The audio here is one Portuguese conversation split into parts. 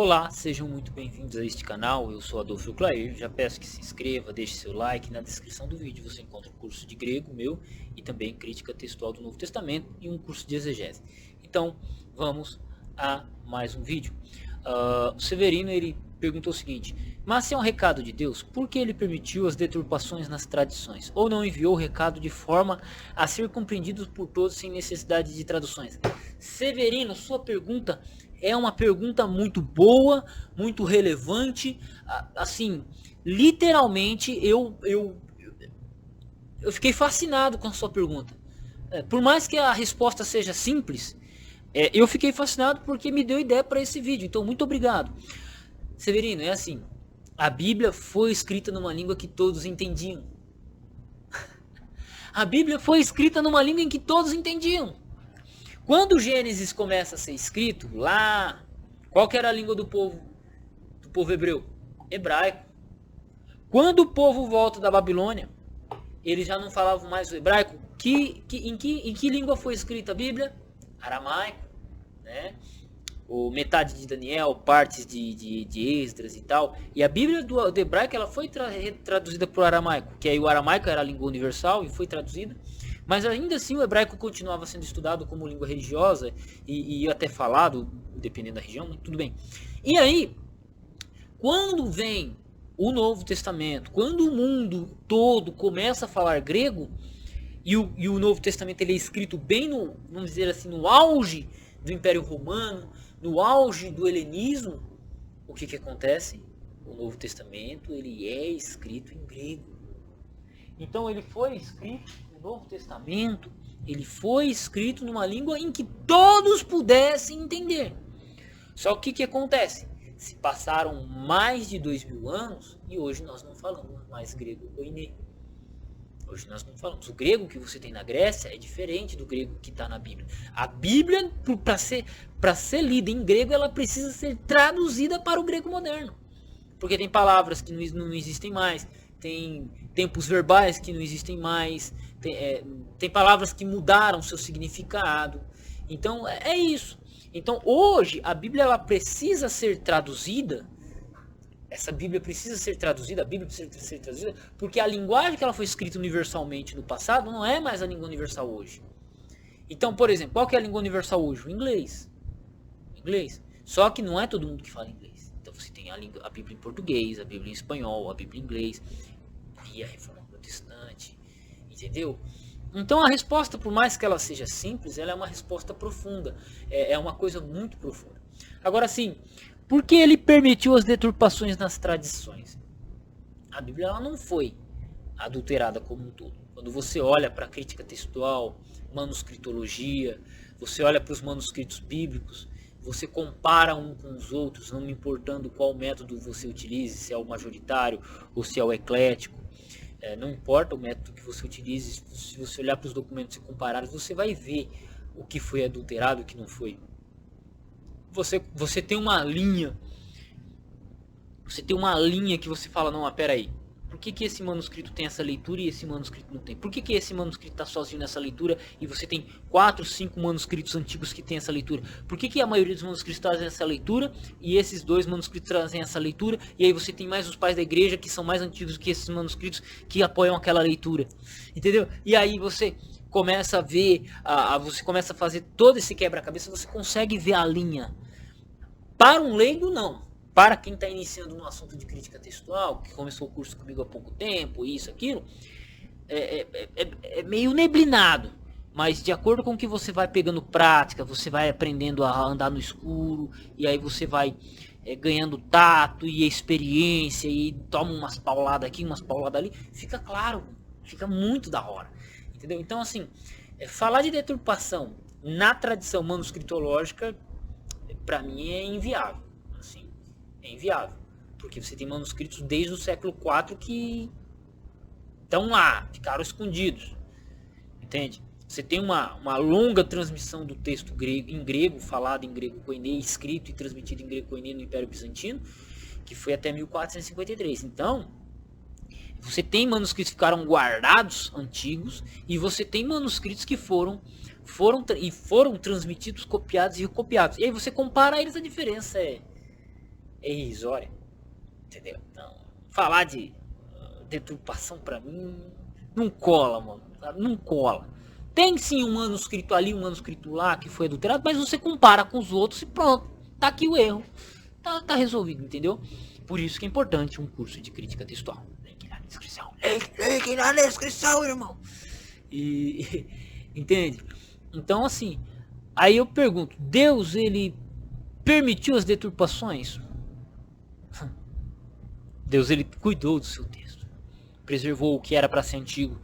Olá, sejam muito bem-vindos a este canal. Eu sou Adolfo Clair. Já peço que se inscreva, deixe seu like. Na descrição do vídeo você encontra um curso de grego meu e também crítica textual do Novo Testamento e um curso de exegese. Então, vamos a mais um vídeo. O Severino ele perguntou o seguinte: mas se é um recado de Deus, por que ele permitiu as deturpações nas tradições? Ou não enviou o recado de forma a ser compreendido por todos sem necessidade de traduções? Severino, sua pergunta é uma pergunta muito boa, muito relevante. Assim, literalmente eu fiquei fascinado com a sua pergunta. Por mais que a resposta seja simples, eu fiquei fascinado porque me deu ideia para esse vídeo. Então, muito obrigado. Severino, é assim, a Bíblia foi escrita numa língua que todos entendiam. A Bíblia foi escrita numa língua em que todos entendiam. Quando o Gênesis começa a ser escrito, lá, qual que era a língua do povo hebreu? Hebraico. Quando o povo volta da Babilônia, eles já não falavam mais o hebraico. Em que língua foi escrita a Bíblia? Aramaico, né? Ou metade de Daniel, partes de Esdras e tal. E a Bíblia do hebraico ela foi traduzida para o aramaico, que aí o aramaico era a língua universal e foi traduzida. Mas ainda assim o hebraico continuava sendo estudado como língua religiosa e até falado, dependendo da região, tudo bem. E aí, quando vem o Novo Testamento, quando o mundo todo começa a falar grego, e o Novo Testamento ele é escrito bem no, vamos dizer assim, no auge do Império Romano, no auge do helenismo, o que acontece? O Novo Testamento ele é escrito em grego. Então ele foi escrito... O Novo Testamento ele foi escrito numa língua em que todos pudessem entender. Só que o que acontece? Se passaram mais de 2000 anos e hoje nós não falamos mais grego koiné. Hoje nós não falamos. O grego que você tem na Grécia é diferente do grego que está na Bíblia. A Bíblia, para ser lida em grego, ela precisa ser traduzida para o grego moderno. Porque tem palavras que não existem mais, tem tempos verbais que não existem mais, tem palavras que mudaram seu significado. Então é isso. Então hoje a Bíblia ela precisa ser traduzida. Essa Bíblia precisa ser traduzida, a Bíblia precisa ser traduzida, porque a linguagem que ela foi escrita universalmente no passado não é mais a língua universal hoje. Então, por exemplo, qual que é a língua universal hoje? O inglês. Inglês. Só que não é todo mundo que fala inglês. Então você tem a Bíblia em português, a Bíblia em espanhol, a Bíblia em inglês e a Reforma Protestante, entendeu? Então a resposta, por mais que ela seja simples, ela é uma resposta profunda, é uma coisa muito profunda. Agora sim, por que ele permitiu as deturpações nas tradições? A Bíblia ela não foi adulterada como um todo. Quando você olha para a crítica textual, manuscritologia, você olha para os manuscritos bíblicos, você compara um com os outros, não me importando qual método você utilize, se é o majoritário ou se é o eclético. Não importa o método que você utilize, se você olhar para os documentos e comparar, você vai ver o que foi adulterado e o que não foi. Você tem uma linha. Você tem uma linha que você fala, não, pera aí. Por que esse manuscrito tem essa leitura e esse manuscrito não tem? Por que esse manuscrito está sozinho nessa leitura e você tem 4, 5 manuscritos antigos que tem essa leitura? Por que a maioria dos manuscritos trazem essa leitura e esses 2 manuscritos trazem essa leitura? E aí você tem mais os pais da igreja que são mais antigos que esses manuscritos que apoiam aquela leitura. Entendeu? E aí você começa a ver, você começa a fazer todo esse quebra-cabeça, você consegue ver a linha. Para um leigo, não. Para quem está iniciando no assunto de crítica textual, que começou o curso comigo há pouco tempo, isso, aquilo, é meio neblinado. Mas de acordo com que você vai pegando prática, você vai aprendendo a andar no escuro, e aí você vai ganhando tato e experiência, e toma umas pauladas aqui, umas pauladas ali, fica claro, fica muito da hora. Entendeu? Então, assim, falar de deturpação na tradição manuscritológica, para mim é inviável. Assim, é inviável. Porque você tem manuscritos desde o século IV que estão lá, ficaram escondidos. Entende? Você tem uma longa transmissão do texto grego, em grego, falado em grego koiné, escrito e transmitido em grego koiné no Império Bizantino, que foi até 1453. Então, você tem manuscritos que ficaram guardados, antigos, e você tem manuscritos que foram transmitidos, copiados e recopiados. E aí você compara eles, a diferença é irrisória. Entendeu? Então, falar de deturpação pra mim não cola, mano. Sabe? Não cola. Tem sim um manuscrito ali, um manuscrito lá que foi adulterado, mas você compara com os outros e pronto. Tá aqui o erro. Tá resolvido, entendeu? Por isso que é importante um curso de crítica textual. Link na descrição. Link na descrição, irmão. E entende? Então assim, aí eu pergunto, Deus ele permitiu as deturpações? Deus ele cuidou do seu texto. Preservou o que era para ser antigo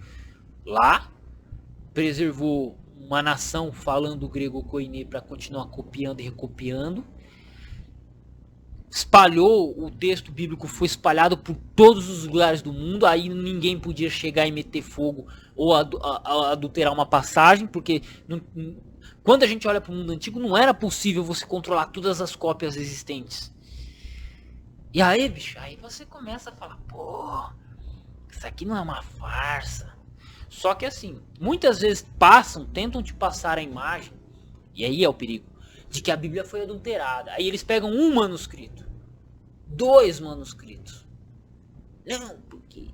lá, preservou uma nação falando grego koiné para continuar copiando e recopiando. Espalhou o texto bíblico, foi espalhado por todos os lugares do mundo. Aí ninguém podia chegar e meter fogo ou adulterar uma passagem, porque quando a gente olha para o mundo antigo não era possível você controlar todas as cópias existentes. E aí, bicho, aí você começa a falar, pô, isso aqui não é uma farsa. Só que assim, muitas vezes tentam te passar a imagem, e aí é o perigo, de que a Bíblia foi adulterada. Aí eles pegam um manuscrito, 2 manuscritos. Não, porque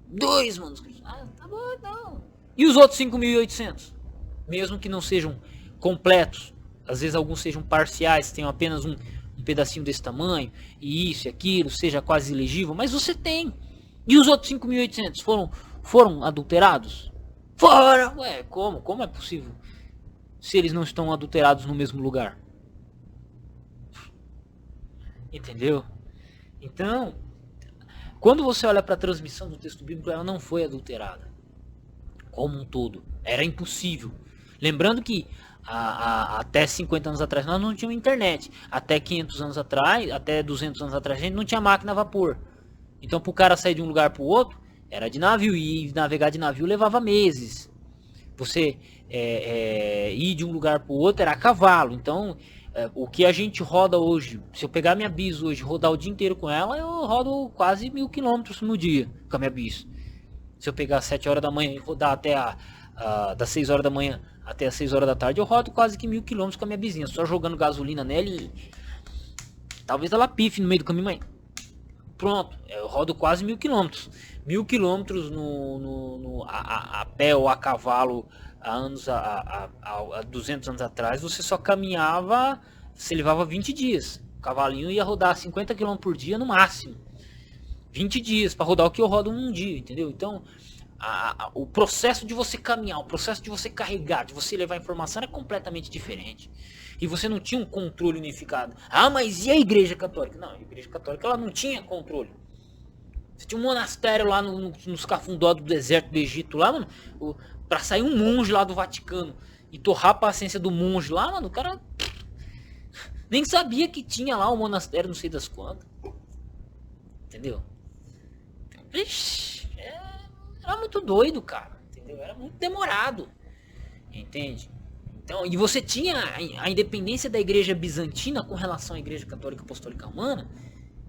2 manuscritos. Ah, tá bom, não. E os outros 5.800? Mesmo que não sejam completos, às vezes alguns sejam parciais, tenham apenas um pedacinho desse tamanho, e isso e aquilo, seja quase ilegível, mas você tem. E os outros 5.800 foram adulterados? Foram! Ué, como? Como é possível? Se eles não estão adulterados no mesmo lugar. Entendeu? Então, quando você olha para a transmissão do texto bíblico, ela não foi adulterada. Como um todo. Era impossível. Lembrando que até 50 anos atrás nós não tínhamos internet. Até 500 anos atrás, até 200 anos atrás, a gente não tinha máquina a vapor. Então, para o cara sair de um lugar para o outro, era de navio. E navegar de navio levava meses. Você ir de um lugar para o outro era a cavalo. Então, o que a gente roda hoje, se eu pegar minha bis hoje e rodar o dia inteiro com ela, eu rodo quase 1.000 quilômetros no dia com a minha bis. Se eu pegar às 7 horas da manhã e rodar até das 6 horas da manhã até as 6 horas da tarde, eu rodo quase que 1.000 quilômetros com a minha bizinha, só jogando gasolina nela e talvez ela pife no meio do caminho, mas pronto, eu rodo quase 1.000 quilômetros. 1.000 quilômetros a pé ou a cavalo há 200 anos atrás, você só caminhava, você levava 20 dias. O cavalinho ia rodar 50 km por dia no máximo. 20 dias para rodar o que eu rodo num dia, entendeu? Então, o processo de você caminhar, o processo de você carregar, de você levar informação era completamente diferente. E você não tinha um controle unificado. Ah, mas e a Igreja Católica? Não, a Igreja Católica ela não tinha controle. Você tinha um monastério lá nos cafundó do deserto do Egito lá, mano, pra sair um monge lá do Vaticano e torrar a paciência do monge lá, mano, o cara nem sabia que tinha lá um monastério, não sei das quantas. Entendeu? Ixi, era muito doido, cara. Entendeu? Era muito demorado. Entende? Então, e você tinha a independência da Igreja Bizantina com relação à Igreja Católica Apostólica Romana.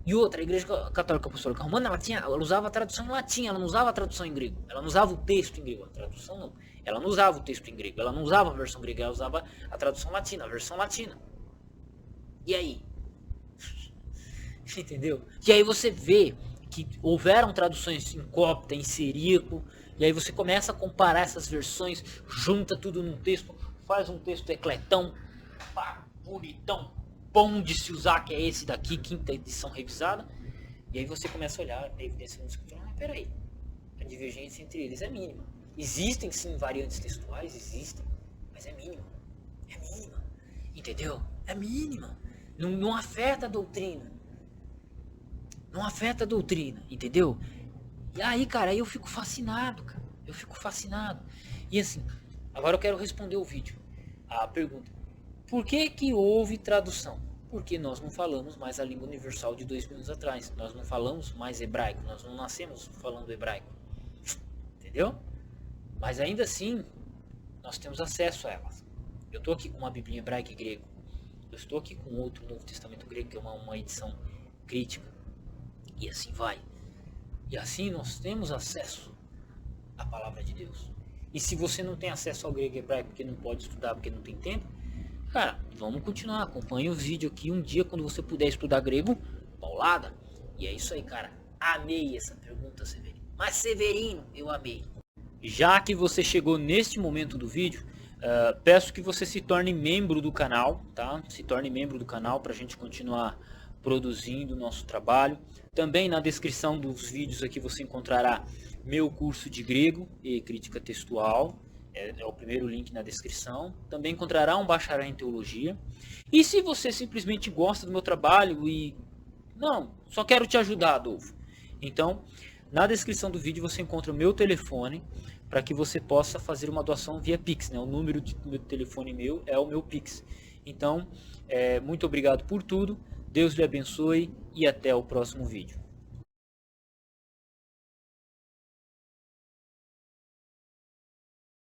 E outra, a Igreja Católica Apostólica Romana, ela usava a tradução em latim, ela não usava a tradução em grego. Ela não usava o texto em grego, a tradução não. Ela não usava o texto em grego, ela não usava a versão grega, ela usava a tradução latina, a versão latina. E aí? Entendeu? E aí você vê que houveram traduções em copta, em siríaco, e aí você começa a comparar essas versões, junta tudo num texto, faz um texto ecletão, pá, bonitão, bom de se usar, que é esse daqui, 5ª edição revisada, e aí você começa a olhar a evidência no escritor, mas peraí, a divergência entre eles é mínima. Existem sim variantes textuais, existem, mas é mínima, entendeu? É mínima, não afeta a doutrina, entendeu? E aí, cara, aí eu fico fascinado, e assim, agora eu quero responder o vídeo, a pergunta, por que houve tradução? Porque nós não falamos mais a língua universal de 2.000 anos atrás. Nós não falamos mais hebraico. Nós não nascemos falando hebraico. Entendeu? Mas ainda assim, nós temos acesso a elas. Eu estou aqui com uma Bíblia hebraica e grego. Eu estou aqui com outro Novo Testamento grego, que é uma edição crítica. E assim vai. E assim nós temos acesso à palavra de Deus. E se você não tem acesso ao grego e hebraico porque não pode estudar, porque não tem tempo, Cara, vamos continuar. Acompanhe o vídeo aqui. Um dia, quando você puder estudar grego, paulada. E é isso aí, cara. Amei essa pergunta, Severino. Mas, Severino, eu amei. Já que você chegou neste momento do vídeo, peço que você se torne membro do canal, tá? Se torne membro do canal para a gente continuar produzindo o nosso trabalho. Também na descrição dos vídeos aqui você encontrará meu curso de grego e crítica textual. É o primeiro link na descrição. Também encontrará um bacharel em teologia. E se você simplesmente gosta do meu trabalho e... não, só quero te ajudar, Adolfo. Então, na descrição do vídeo você encontra o meu telefone para que você possa fazer uma doação via Pix, né? O número de telefone meu é o meu Pix. Então, muito obrigado por tudo. Deus lhe abençoe e até o próximo vídeo.